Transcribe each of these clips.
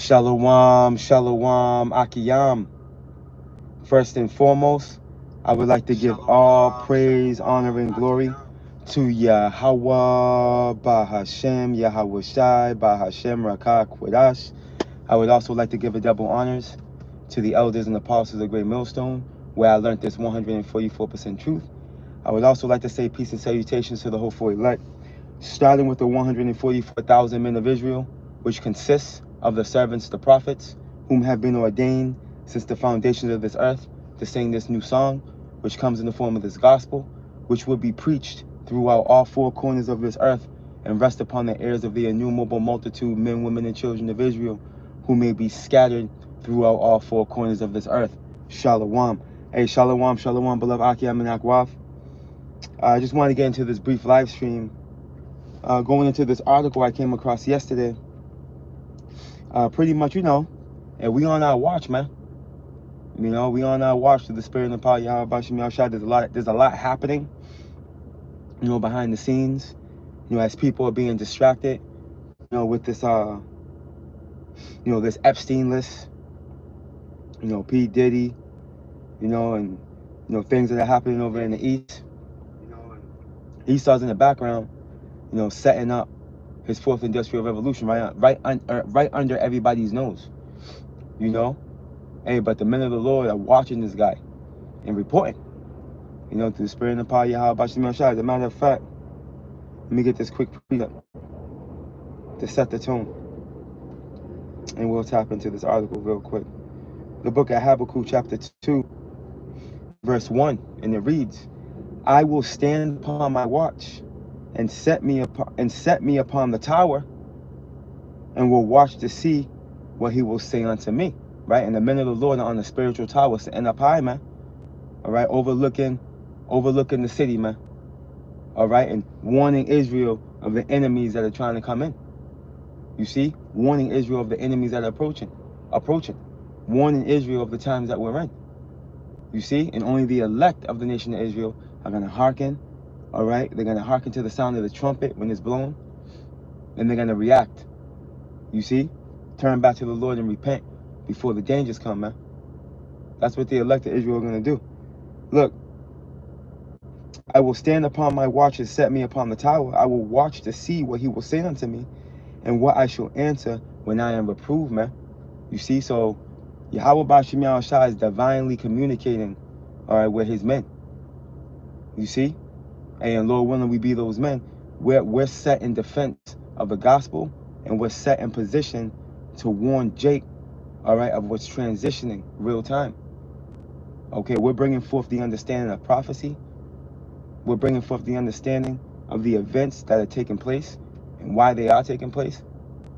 Shalom, shalom, Akiyam. First and foremost, I would like to give all praise, honor, and glory to Yahweh, Bahashem, Yahweh Shai, Bahashem, Rakah, Kwadash. I would also like to give a double honors to the elders and apostles of the Great Millstone, where I learned this 144% truth. I would also like to say peace and salutations to the hopeful elect, starting with the 144,000 men of Israel, which consists of the servants, the prophets, whom have been ordained since the foundations of this earth to sing this new song, which comes in the form of this gospel, which will be preached throughout all four corners of this earth and rest upon the ears of the innumerable multitude, men, women, and children of Israel, who may be scattered throughout all four corners of this earth. Shalom. Hey, shalom, shalom, beloved Akiyam and Akwaf. I just want to get into this brief live stream. Going into this article I came across yesterday, pretty much, and we on our watch, man. We on our watch to the spirit and the power of Yahweh Bashim Yahshua. There's a lot happening, behind the scenes, as people are being distracted, with this, this Epstein list, P. Diddy, and, things that are happening over in the East. Esau's in the background, setting up his fourth industrial revolution right under everybody's nose, Hey, but the men of the Lord are watching this guy and reporting, to the spirit and the power of Yahweh Bashim Yahshua. As a matter of fact, let me get this quick precept to set the tone, and we'll tap into this article real quick. The book of Habakkuk, chapter 2, verse 1, and it reads, "I will stand upon my watch and set me upon the tower, and will watch to see what he will say unto me." Right? And the men of the Lord are on the spiritual tower sitting up high, man. All right, overlooking the city, man. All right, and warning Israel of the enemies that are trying to come in. You see, warning Israel of the enemies that are approaching, warning Israel of the times that we're in. You see, and only the elect of the nation of Israel are going to hearken. All right, they're going to hearken to the sound of the trumpet when it's blown, and they're going to react. You see, turn back to the Lord and repent before the dangers come, man. That's what the elect of Israel are going to do. Look, "I will stand upon my watch and set me upon the tower. I will watch to see what he will say unto me, and what I shall answer when I am reproved," man. You see, so Yahweh Bashim Yahushua is divinely communicating, all right, with his men. You see, and Lord willing, we be those men. We're set in defense of the gospel, and we're set in position to warn Jake, all right, of what's transitioning real time. Okay, we're bringing forth the understanding of prophecy. We're bringing forth the understanding of the events that are taking place and why they are taking place.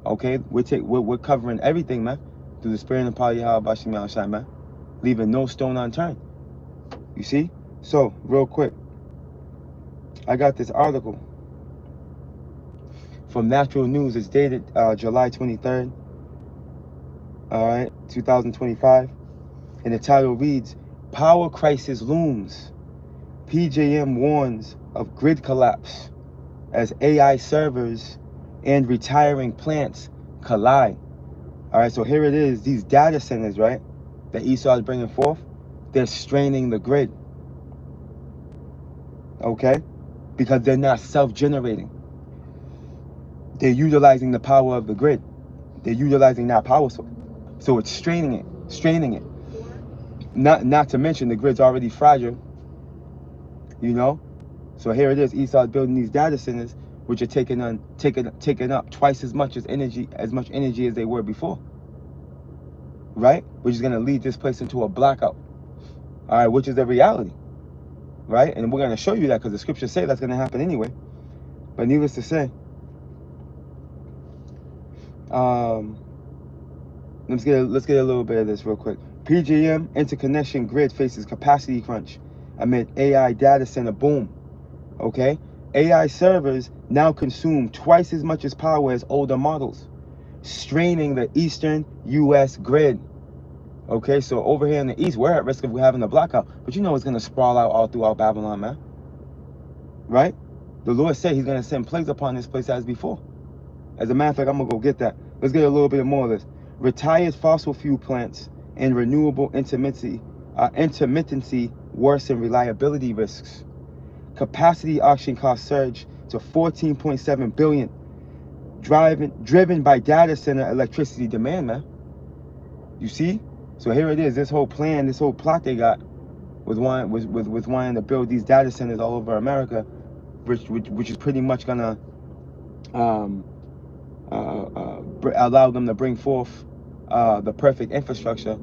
Okay, we're covering everything, man, through the spirit and power of Yahweh Bashim Yahushua, man, leaving no stone unturned. You see? So, real quick, I got this article from Natural News. It's dated July 23rd, all right, 2025, and the title reads, "Power Crisis Looms. PJM warns of grid collapse as AI servers and retiring plants collide." All right, so here it is. These data centers, right, that Esau is bringing forth, they're straining the grid, okay, because they're not self-generating. They're utilizing the power of the grid. They're utilizing that power source. So it's straining it. Not to mention the grid's already fragile, So here it is. Esau's building these data centers, which are taking up twice as much energy as they were before. Right? Which is going to lead this place into a blackout. All right, which is the reality. Right? And we're going to show you that because the scriptures say that's going to happen anyway. But needless to say, let's get a little bit of this real quick. PJM interconnection grid faces capacity crunch amid AI data center boom. Okay? AI servers now consume twice as much as power as older models, straining the eastern U.S. grid. Okay, so over here in the east, we're at risk of having a blackout. But it's going to sprawl out all throughout Babylon, man. Right? The Lord said he's going to send plagues upon this place as before. As a matter of fact, I'm going to go get that. Let's get a little bit more of this. Retired fossil fuel plants and renewable intermittency worsen reliability risks. Capacity auction costs surge to 14.7 billion, driven by data center electricity demand, man. You see? So here it is, this whole plan, this whole plot they got with wanting to build these data centers all over America, which is pretty much gonna allow them to bring forth the perfect infrastructure,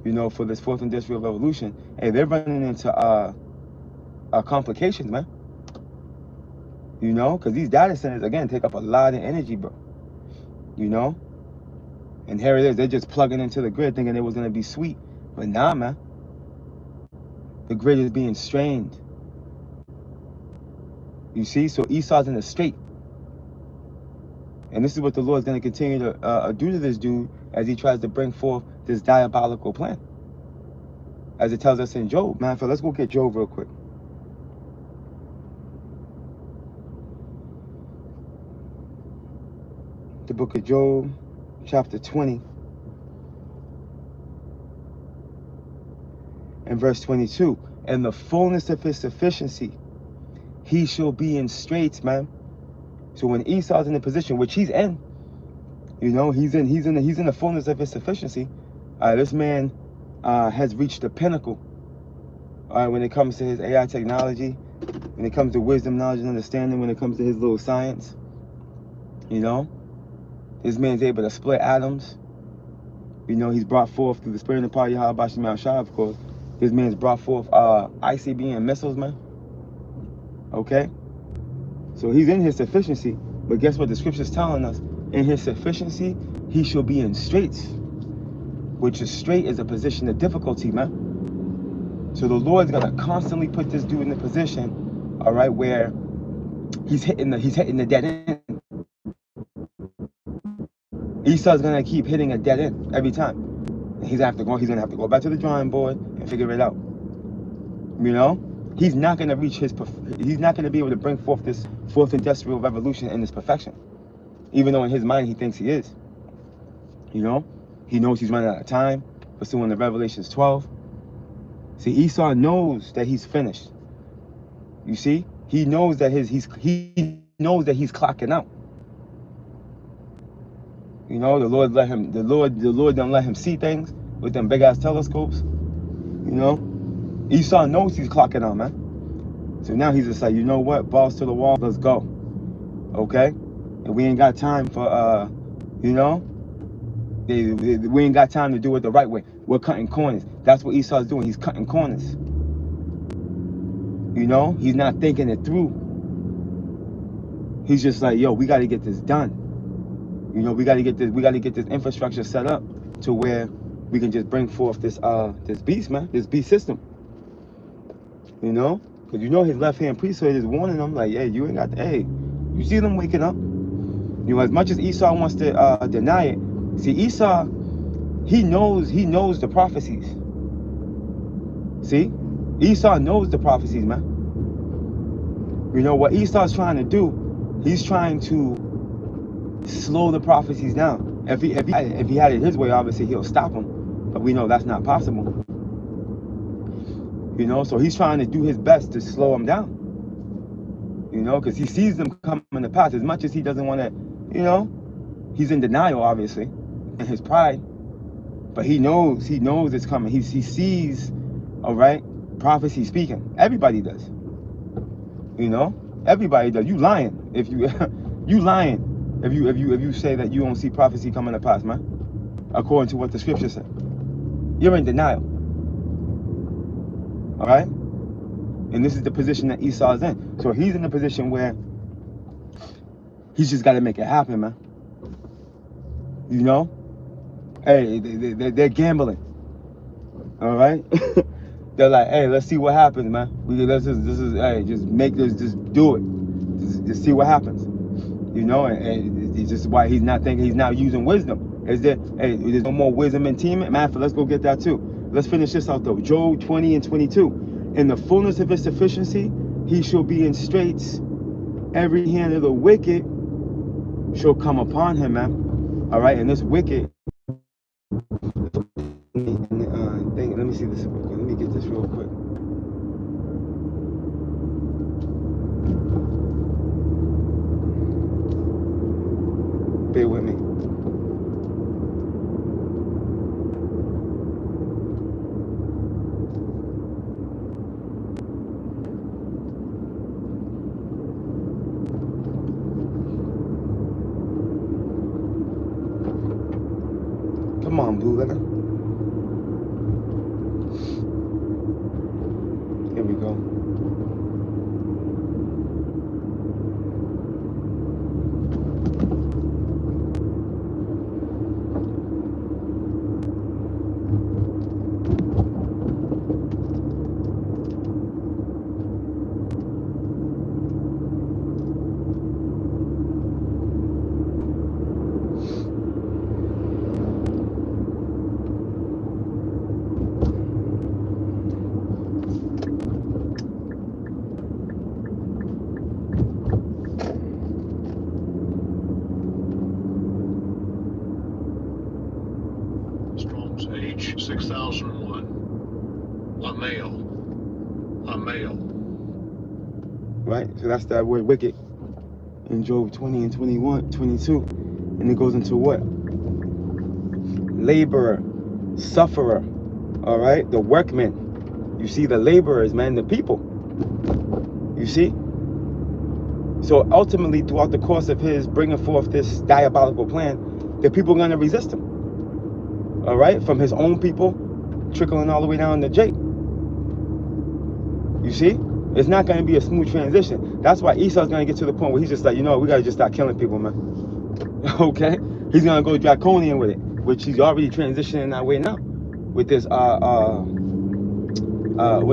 you know, for this fourth industrial revolution. Hey, they're running into complications, man. You know, because these data centers, again, take up a lot of energy, bro. You know? And here it is, they're just plugging into the grid thinking it was going to be sweet. But nah, man. The grid is being strained. You see? So Esau's in a strait. And this is what the Lord's going to continue to do to this dude as he tries to bring forth this diabolical plan. As it tells us in Job. Man, let's go get Job real quick. The book of Job, chapter 20, and verse 22. And the fullness of his sufficiency, he shall be in straits, man. So when Esau's in the position which he's in, you know, he's in the fullness of his sufficiency. This man has reached the pinnacle. When it comes to his AI technology, when it comes to wisdom, knowledge, and understanding, when it comes to his little science, you know. This man's able to split atoms. You know, he's brought forth through the spirit and the power of Yahweh Bashim Al-Shah, of course. This man's brought forth ICBM missiles, man. Okay? So he's in his sufficiency. But guess what the scripture's telling us? In his sufficiency, he shall be in straits. Which is strait is a position of difficulty, man. So the Lord's gonna constantly put this dude in a position, all right, where he's hitting the dead end. Esau's gonna keep hitting a dead end every time. And he's gonna have to go back to the drawing board and figure it out. You know? He's not gonna reach he's not gonna be able to bring forth this fourth industrial revolution in its perfection. Even though in his mind he thinks he is. You know? He knows he's running out of time, pursuing the Revelations 12. See, Esau knows that he's finished. You see? He knows that he knows that he's clocking out. You know, the Lord don't let him see things with them big ass telescopes. You know, Esau knows he's clocking out, man. So now he's just like, you know what, balls to the wall, let's go. Okay, and we ain't got time for you know, we ain't got time to do it the right way. We're cutting corners. That's what Esau's doing. He's cutting corners. You know, he's not thinking it through. He's just like, yo, we got to get this done. You know, we got to get this infrastructure set up to where we can just bring forth this beast, man, this beast system. You know, because you know his left-hand priesthood is warning them like, hey, you ain't got you see them waking up. You know, as much as Esau wants to deny it, see, Esau, he knows the prophecies. See, Esau knows the prophecies, man. You know what Esau's trying to do? He's trying to slow the prophecies down. If he had it his way, obviously he'll stop them. But we know that's not possible. You know, so he's trying to do his best to slow them down. You know, because he sees them coming to pass. As much as he doesn't want to, you know, he's in denial, obviously, in his pride. But he knows it's coming. He sees, all right, prophecy speaking. Everybody does. You know, everybody does. You lying if you you lying. If you say that you don't see prophecy coming to pass, man, according to what the scripture said, you're in denial. All right, and this is the position that Esau is in. So he's in a position where he's just got to make it happen, man. You know, hey, they're gambling. All right, they're like, hey, let's see what happens, man. Hey, just do it. Just see what happens. You know, and it's just why he's not using wisdom. There's no more wisdom in team. Man, let's go get that too. Let's finish this out though. Job 20 and 22. In the fullness of his sufficiency, he shall be in straits. Every hand of the wicked shall come upon him, man. All right, and this wicked Let me see this real quick. Let me get this real quick. Bear with me. Come on, Blue Letter. Here we go. Strong's H 6001. A male. A male. Right? So that's that word wicked in Job 20 and 21, 22. And it goes into what? Laborer, sufferer. All right? The workmen. You see the laborers, man, the people. You see? So ultimately, throughout the course of his bringing forth this diabolical plan, the people are going to resist him. All right? From his own people, trickling all the way down to Jake. You see? It's not going to be a smooth transition. That's why Esau's going to get to the point where he's just like, you know, we got to just start killing people, man. Okay? He's going to go draconian with it, which he's already transitioning that way now. With this, what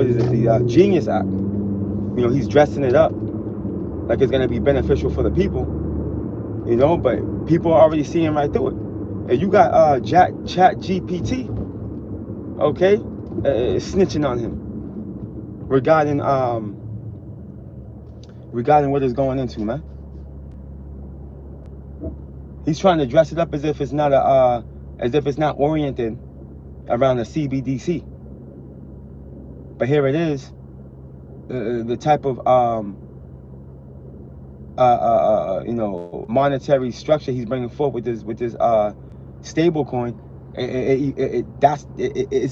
is it? The Genius Act. You know, he's dressing it up like it's going to be beneficial for the people. You know, but people are already seeing right through it. And you got Chat GPT, okay, snitching on him regarding what it's going into, man. He's trying to dress it up as if it's not oriented around the CBDC. But here it is, the type of you know, monetary structure he's bringing forth with this stable coin. It's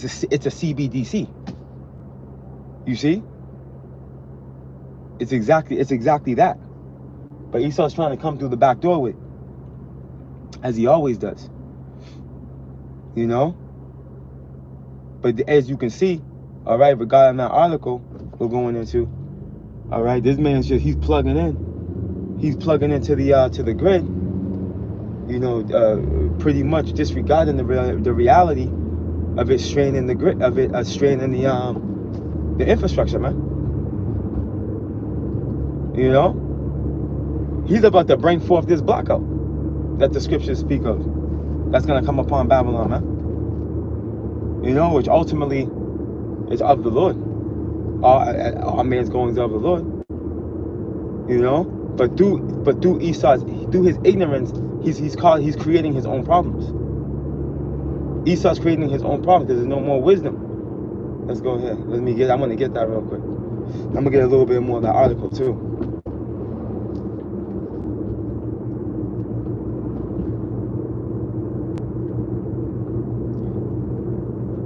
a CBDC. You see? It's exactly that. But Esau's trying to come through the back door with it, as he always does. You know? But as you can see, all right, regarding that article we're going into, all right, this man's he's plugging in. He's plugging into the grid. You know, pretty much disregarding the reality of it straining the grid, of it straining the infrastructure, man. You know, he's about to bring forth this blackout that the scriptures speak of. That's gonna come upon Babylon, man. You know, which ultimately is of the Lord. All man's goings of the Lord. You know, but through Esau's, through his ignorance, he's creating his own problems. Esau's creating his own problems because there's no more wisdom. Let's go ahead. I'm gonna get that real quick. I'm gonna get a little bit more of that article too.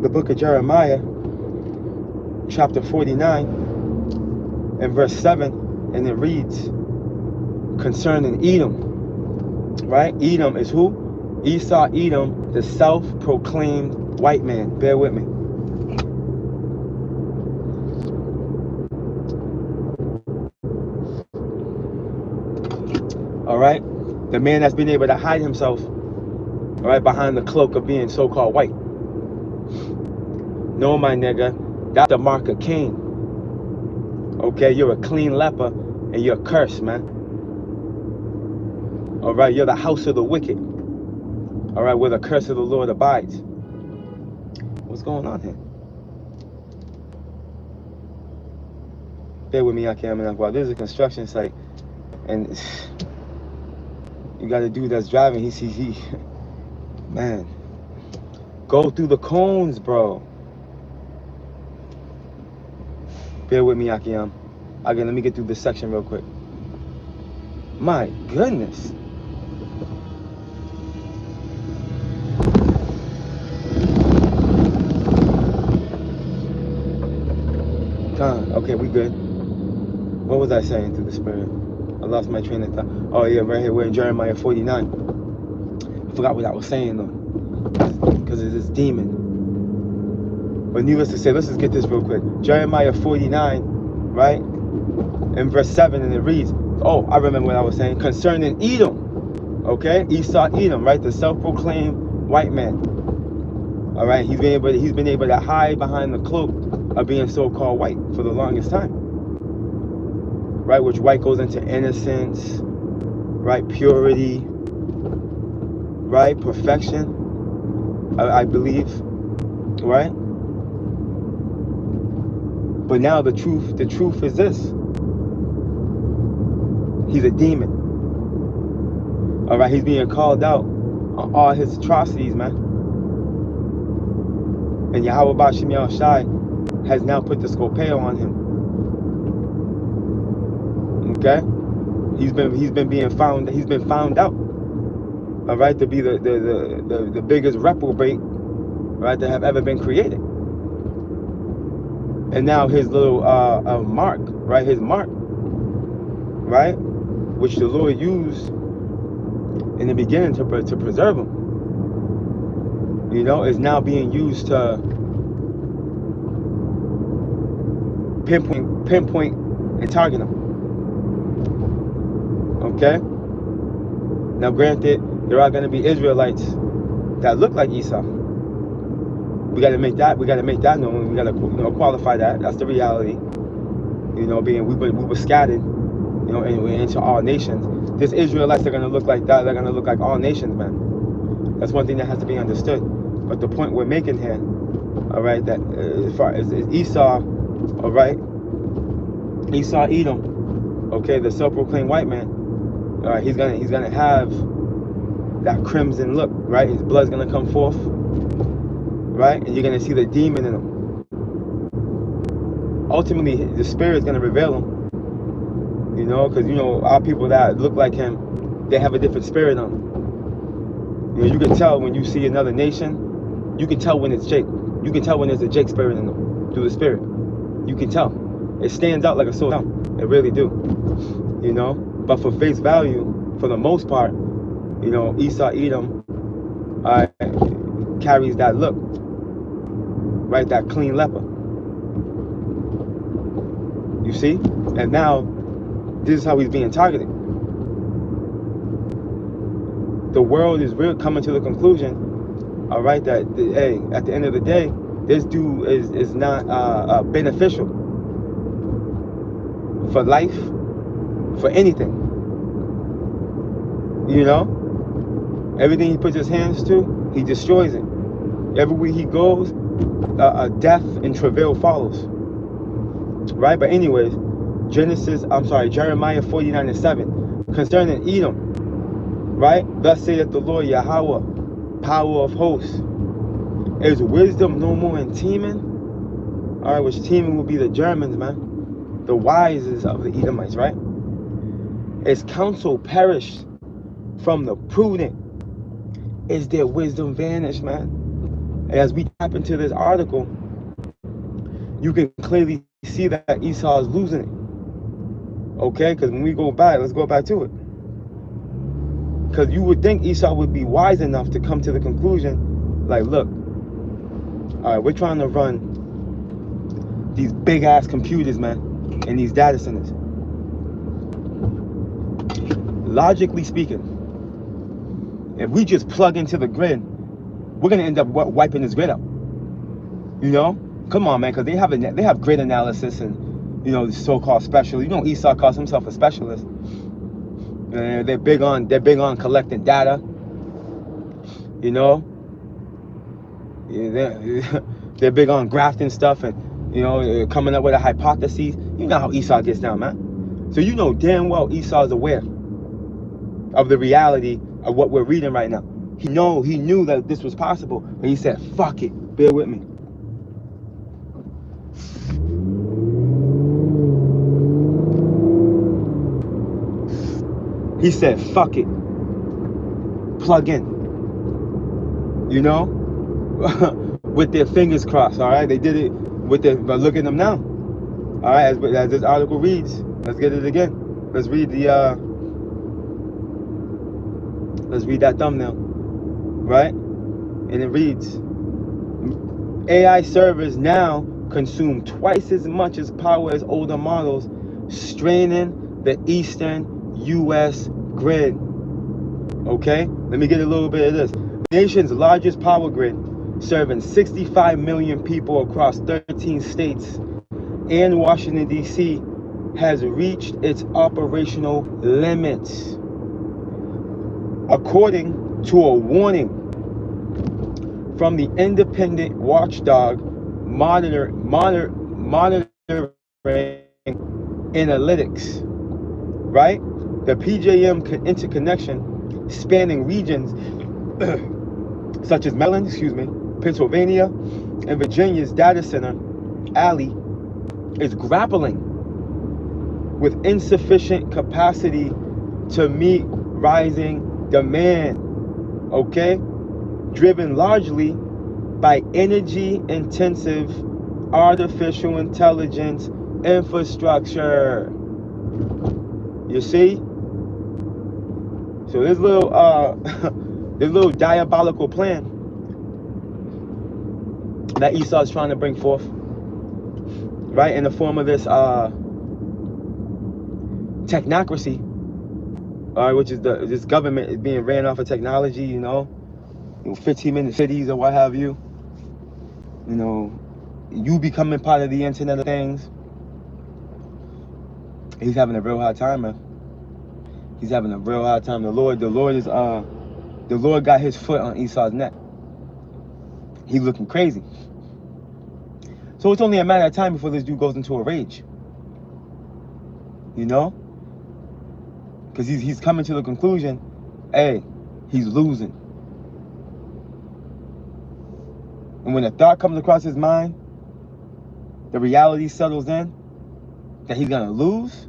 The book of Jeremiah, chapter 49, and verse 7, and it reads concerning Edom. Right? Edom is who? Esau, Edom, the self-proclaimed white man. Bear with me. All right? The man that's been able to hide himself, all right, behind the cloak of being so-called white. No, my nigga, that's the mark of Cain. Okay? You're a clean leper, and you're cursed, man. All right? You're the house of the wicked. All right? Where the curse of the Lord abides. What's going on here? Bear with me, I can't. Well, this is a construction site, and you got a dude that's driving. He man, Go through the cones, bro. Bear with me, Akiam. Again, let me get through this section real quick. My goodness. Okay, we good. What was I saying through the spirit? I lost my train of thought. Oh yeah, right here, we're in Jeremiah 49. I forgot what I was saying though, because it's this demon. But needless to say, let's just get this real quick. Jeremiah 49, right? In verse 7, and it reads, oh, I remember what I was saying, concerning Edom. Okay? Esau, Edom, right? The self-proclaimed white man. All right? He's been able to hide behind the cloak of being so-called white for the longest time. Right? Which white goes into innocence, right? Purity, right? Perfection, I believe, right? But now the truth is this. He's a demon. All right, he's being called out on all his atrocities, man. And Yahweh Bashim Yahushai has now put the scopeo on him. Okay? He's been found out. All right, to be the biggest reprobate, right, that have ever been created. And now his little mark, right, his mark, right, which the Lord used in the beginning to preserve him, you know, is now being used to pinpoint and target him. Okay? Now granted, there are going to be Israelites that look like Esau. We got to make that known. We got to, you know, qualify that. That's the reality. You know, being we were scattered, you know, into all nations. There's Israelites that are going to look like that. They're going to look like all nations, man. That's one thing that has to be understood. But the point we're making here, all right, that as far as Esau, all right, Esau, Edom, okay, the self-proclaimed white man, all right, he's gonna have that crimson look, right? His blood's gonna come forth, right, and you're gonna see the demon in him. Ultimately, the spirit is gonna reveal him, you know, because you know our people that look like him, they have a different spirit on them. You know, you can tell when you see another nation. You can tell when it's Jake. You can tell when there's a Jake spirit in them through the spirit. You can tell. It stands out like a sore thumb. It really do. You know? But for face value, for the most part, you know, Esau, Edom carries that look. Right? That clean leper. You see? And now, this is how he's being targeted. The world is real coming to the conclusion, all right, that hey, at the end of the day, this dude is not beneficial for life, for anything. You know, everything he puts his hands to, he destroys it. Everywhere he goes, death and travail follows. Right, but anyways, Jeremiah 49:7, concerning Edom. Right, thus saith the Lord Yahweh, power of hosts, is wisdom no more in Teman? All right, which Teman will be the Germans, man, the wisest of the Edomites, right? Is counsel perished from the prudent? Is their wisdom vanished, man? And as we tap into this article, you can clearly see that Esau is losing it. Okay, because when we go back, let's go back to it. Because you would think Esau would be wise enough to come to the conclusion, like, look, all right, we're trying to run these big ass computers, man, in these data centers. Logically speaking, if we just plug into the grid, we're gonna end up wiping this grid out. You know, come on, man, because they have grid analysis and, you know, so-called specialists. You know, Esau calls himself a specialist. They're big on collecting data. You know, they're big on grafting stuff and, you know, coming up with a hypothesis. You know how Esau gets down, man. So you know damn well Esau is aware of the reality of what we're reading right now. He knew that this was possible, but he said, fuck it. Bear with me. He said, fuck it. Plug in. You know? With their fingers crossed, all right? They did it with their, but look at them now. All right, as this article reads, let's get it again. Let's read that thumbnail, right? And it reads, AI servers now consume twice as much as power as older models, straining the eastern U.S. grid. Okay, let me get a little bit of this. Nation's largest power grid, serving 65 million people across 13 states and Washington, D.C., has reached its operational limits. According to a warning from the independent watchdog monitoring analytics, right? The PJM interconnection spanning regions such as Maryland, Pennsylvania, and Virginia's data center alley is grappling with insufficient capacity to meet rising demand, okay? Driven largely by energy-intensive artificial intelligence infrastructure. You see? So this little this little diabolical plan that Esau is trying to bring forth, right, in the form of this technocracy, which is this government is being ran off of technology, you know 15-minute cities or what have you. You know, you becoming part of the Internet of Things. He's having a real hard time, man. He's having a real hard time. The Lord got his foot on Esau's neck. He's looking crazy. So it's only a matter of time before this dude goes into a rage. You know? Because he's coming to the conclusion, hey, he's losing. And when the thought comes across his mind, the reality settles in that he's gonna lose,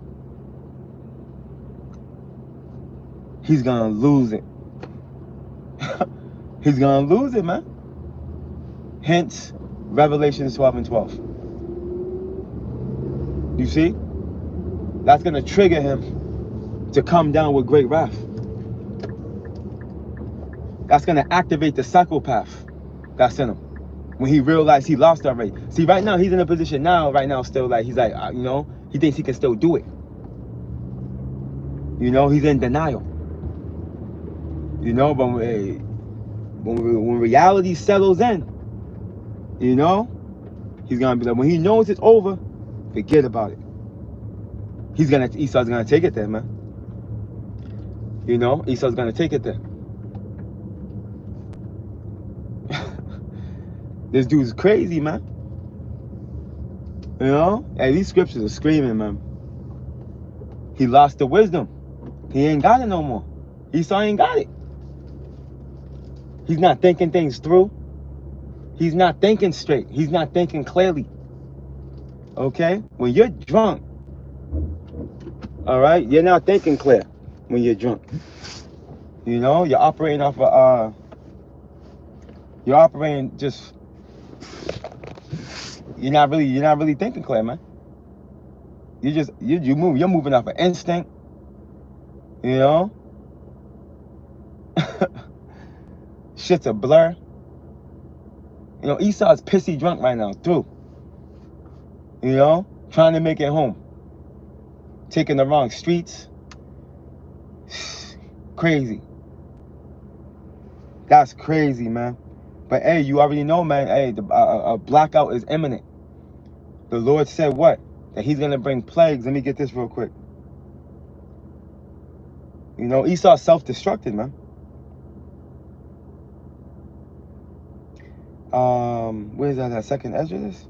he's gonna lose it. He's gonna lose it, man. Hence, Revelation 12 and 12. You see? That's gonna trigger him to come down with great wrath. That's gonna activate the psychopath that's in him. When he realized he lost already. See, right now, he's in a position still like, he's like, he thinks he can still do it. You know, he's in denial. You know, but when reality settles in, you know, he's gonna be like, when he knows it's over, forget about it. Esau's gonna take it there, man. You know, Esau's gonna take it there. This dude's crazy, man. You know? Hey, these scriptures are screaming, man. He lost the wisdom. He ain't got it no more. Esau ain't got it. He's not thinking things through. He's not thinking straight. He's not thinking clearly. Okay? When you're drunk, all right, you're not thinking clear when you're drunk. You know, you're operating off of, you're operating just, you're not really thinking clear, man. You're moving off of instinct, you know? Shit's a blur. You know, Esau's pissy drunk right now, too. You know? Trying to make it home. Taking the wrong streets. Crazy. That's crazy, man. But, hey, you already know, man. Hey, a blackout is imminent. The Lord said what? That he's going to bring plagues. Let me get this real quick. You know, Esau self-destructed, man. Where's that second Esdras?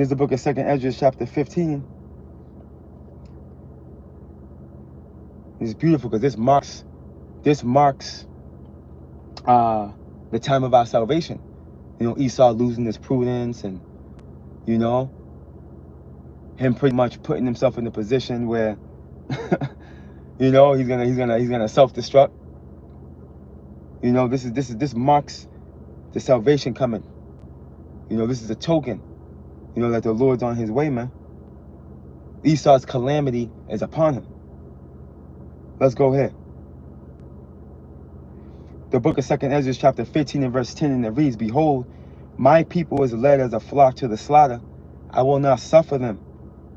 Here's the book of 2nd Ezra, chapter 15. It's beautiful because this marks the time of our salvation. You know, Esau losing his prudence, and you know, him pretty much putting himself in a position where you know, he's gonna self-destruct. You know, this marks the salvation coming. You know, this is a token, you know, that the Lord's on his way, man. Esau's calamity is upon him. Let's go here. The book of 2nd Ezra, chapter 15 and verse 10, and it reads, "Behold, my people is led as a flock to the slaughter. I will not suffer them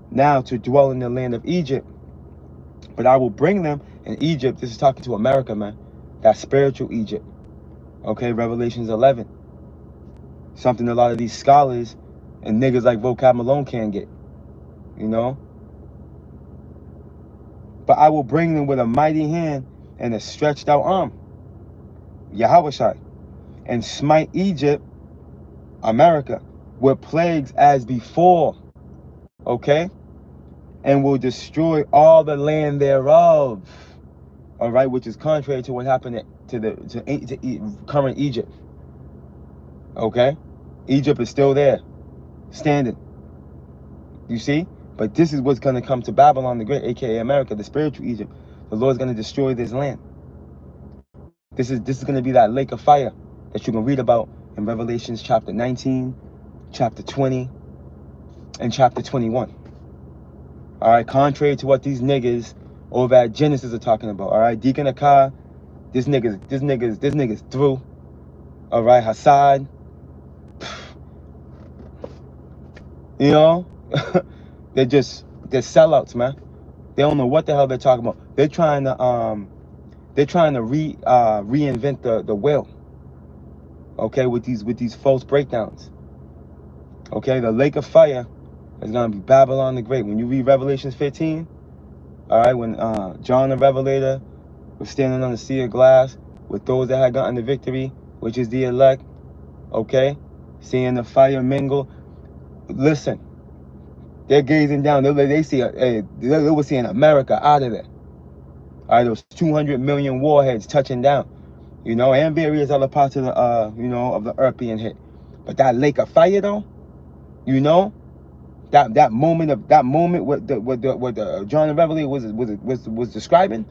now to dwell in the land of Egypt, but I will bring them in Egypt." This is talking to America, man. That spiritual Egypt. Okay, Revelations 11. Something a lot of these scholars and niggas like Vocab Malone can't get. You know? "But I will bring them with a mighty hand and a stretched out arm," Yahushua, "and smite Egypt," America, "with plagues as before," okay, "and will destroy all the land thereof," all right, which is contrary to what happened to current Egypt. Okay, Egypt is still there, standing. You see, but this is what's going to come to Babylon the Great, aka America, the spiritual Egypt. The Lord's going to destroy this land. This is going to be that lake of fire that you can read about in Revelations chapter 19, chapter 20, and chapter 21. All right, contrary to what these niggas over at Genesis are talking about. All right, Deacon Akar, this nigga's through. All right, Hassad, you know, they're sellouts, man. They don't know what the hell they're talking about. They're trying to reinvent the wheel. Okay, with these false breakdowns. Okay, the lake of fire is gonna be Babylon the Great. When you read Revelations 15, all right, when John the Revelator was standing on the sea of glass with those that had gotten the victory, which is the elect, okay, seeing the fire mingle. Listen, they're gazing down. They were seeing America out of there. All right, those 200 million warheads touching down, you know, and various other parts of the you know, of the earth being hit. But that lake of fire, though, you know, that moment what the John the Revelator was describing,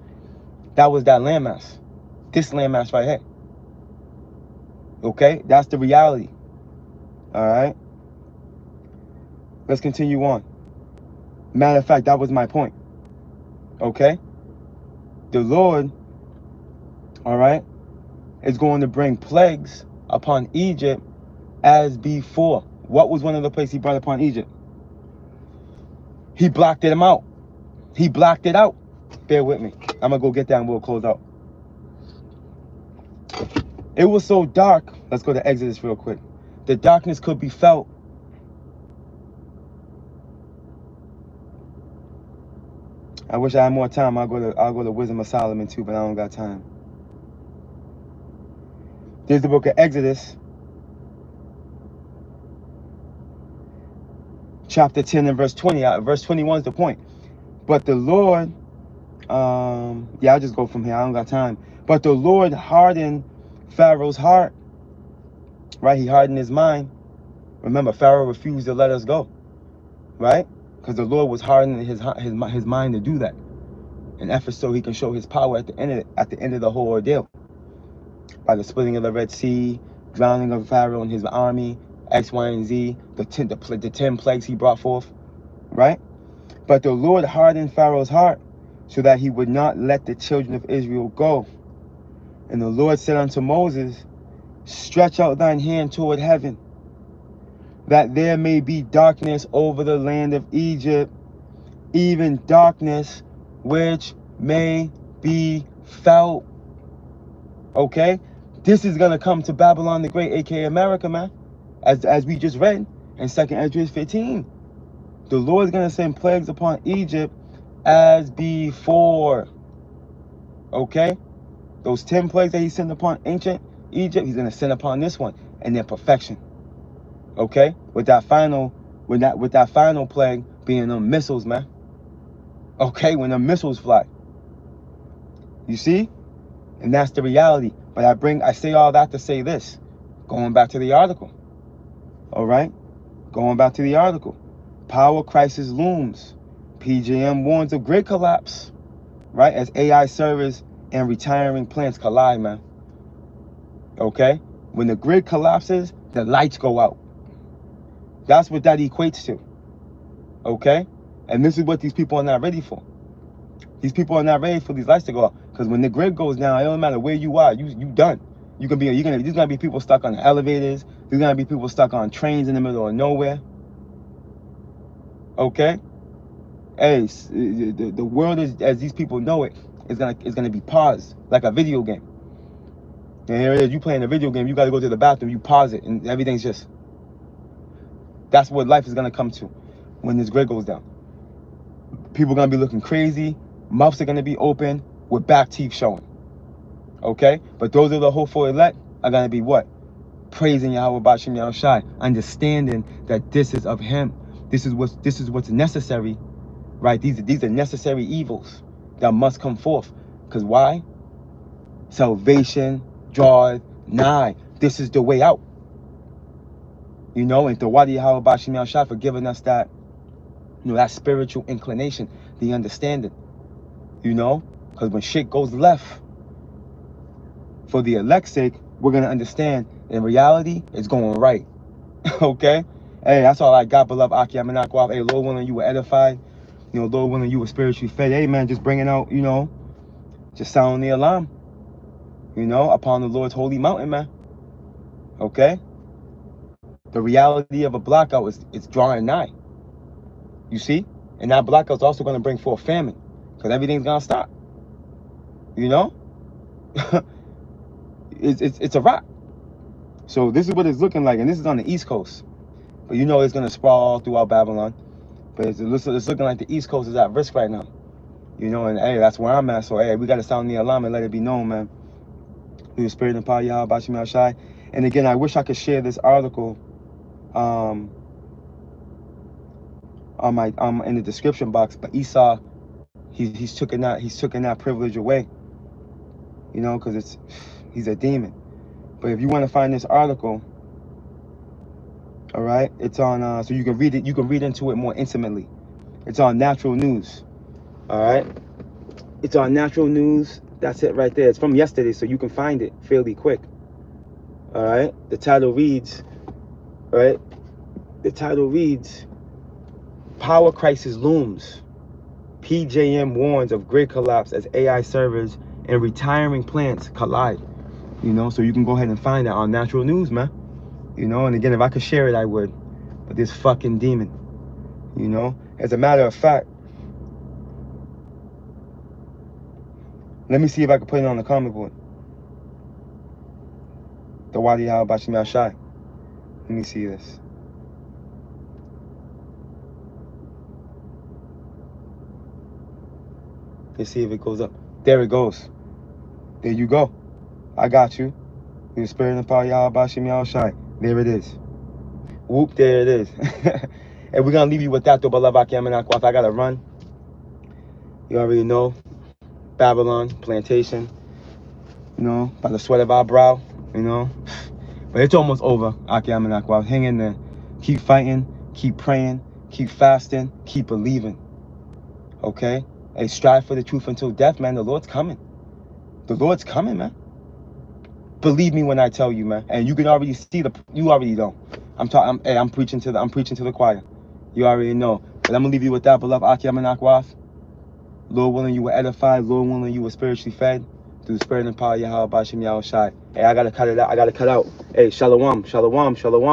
that was that landmass. This landmass right here. Okay, that's the reality. All right, let's continue on. Matter of fact, that was my point. Okay, the Lord, all right, is going to bring plagues upon Egypt as before. What was one of the plagues he brought upon Egypt? He blocked them out. He blocked it out. Bear with me. I'm gonna go get that and we'll close out. It was so dark. Let's go to Exodus real quick. The darkness could be felt. I wish I had more time. I'll go to Wisdom of Solomon too, but I don't got time. There's the book of Exodus, chapter 10 and verse 20. Verse 21 is the point. But the Lord, yeah, I'll just go from here. I don't got time. But the Lord hardened Pharaoh's heart. Right? He hardened his mind. Remember, Pharaoh refused to let us go. Right? Because the Lord was hardening his mind to do that. In efforts so he can show his power at the end of the whole ordeal. By the splitting of the Red Sea, drowning of Pharaoh and his army, X, Y, and Z, the 10 plagues he brought forth. Right? But the Lord hardened Pharaoh's heart, so that he would not let the children of Israel go. And the Lord said unto Moses, stretch out thine hand toward heaven, that there may be darkness over the land of Egypt, even darkness which may be felt. Okay? This is going to come to Babylon the Great, aka America, man. As we just read in 2nd Ezra 15. The Lord's going to send plagues upon Egypt as before. Okay? Those 10 plagues that he sent upon ancient Egypt, he's going to send upon this one. And then perfection. Okay? With that final with that final plague being them missiles, man. Okay, when the missiles fly. You see? And that's the reality. But I say all that to say this. Going back to the article. All right? Going back to the article. Power crisis looms. PJM warns of grid collapse. Right? As AI servers and retiring plants collide, man. Okay? When the grid collapses, the lights go out. That's what that equates to. Okay? And this is what these people are not ready for. These people are not ready for these lights to go out. Because when the grid goes down, it don't matter where you are, you done. There's gonna be people stuck on the elevators. There's gonna be people stuck on trains in the middle of nowhere. Okay? Hey, the world is, as these people know it, is gonna be paused like a video game. And here it is, you playing a video game, you gotta go to the bathroom, you pause it, and everything's just. That's what life is gonna come to when this grid goes down. People are gonna be looking crazy, mouths are gonna be open with back teeth showing. Okay? But those of the hopeful elect are gonna be what? Praising Yahweh Bashim Yahushai, understanding that this is of him. This is what's necessary, right? These are necessary evils that must come forth. Because why? Salvation draweth nigh. This is the way out. You know, and Tawadi Yahweh Bashim Yahushai for giving us that, you know, that spiritual inclination, the understanding. You know? Because when shit goes left, for the elect's sake, we're gonna understand in reality it's going right. Okay? Hey, that's all I got, beloved Aki Amenakwa. Hey, Lord willing, you were edified. You know, Lord willing, you were spiritually fed. Hey, man, just bringing out, you know, just sounding the alarm. You know, upon the Lord's holy mountain, man. Okay? The reality of a blackout is it's drawing nigh. You see? And that blackout's also going to bring forth famine. Because everything's going to stop. You know? it's a wrap. So this is what it's looking like. And this is on the East Coast. But you know it's going to sprawl all throughout Babylon. But it's looking like the East Coast is at risk right now. You know, and hey, that's where I'm at. So hey, we got to sound the alarm and let it be known, man. Through the spirit and power of Yahweh Bashim Yahushai. And again, I wish I could share this article on my in the description box, but Esau, he's taken that privilege away. You know, because he's a demon. But if you want to find this article, all right, it's on so you can read it. You can read into it more intimately. It's on Natural News. All right, it's on Natural News. That's it right there. It's from yesterday, so you can find it fairly quick. All right, the title reads, all right, the title reads, Power Crisis Looms. PJM warns of grid collapse as AI servers and retiring plants collide. You know, so you can go ahead and find that on Natural News, man. You know, and again, if I could share it, I would. But this fucking demon, you know, as a matter of fact, let me see if I can put it on the comment board. The Wadi Yahweh Bashim Yahushai. Let me see this. Let's see if it goes up. There it goes. There you go. I got you. The spirit and power of Yahweh Bashim Yahushai. There it is. Whoop, there it is. And we're going to leave you with that, though, beloved Aki Amenakwa. I got to run. You already know. Babylon, plantation. You know, by the sweat of our brow. You know. But it's almost over, Aki Amenakwa. Hang in there. Keep fighting. Keep praying. Keep fasting. Keep believing. Okay? Hey, strive for the truth until death, man. The Lord's coming. The Lord's coming, man. Believe me when I tell you, man. And you can already see you already know. I'm preaching to the choir. You already know. But I'm gonna leave you with that, beloved Aki Amenakwa. Lord willing, you were edified. Lord willing, you were spiritually fed through the spirit and power of Yahweh Bashim Yahushai. Hey, I gotta cut it out. Hey, shalom, shalom, shalom.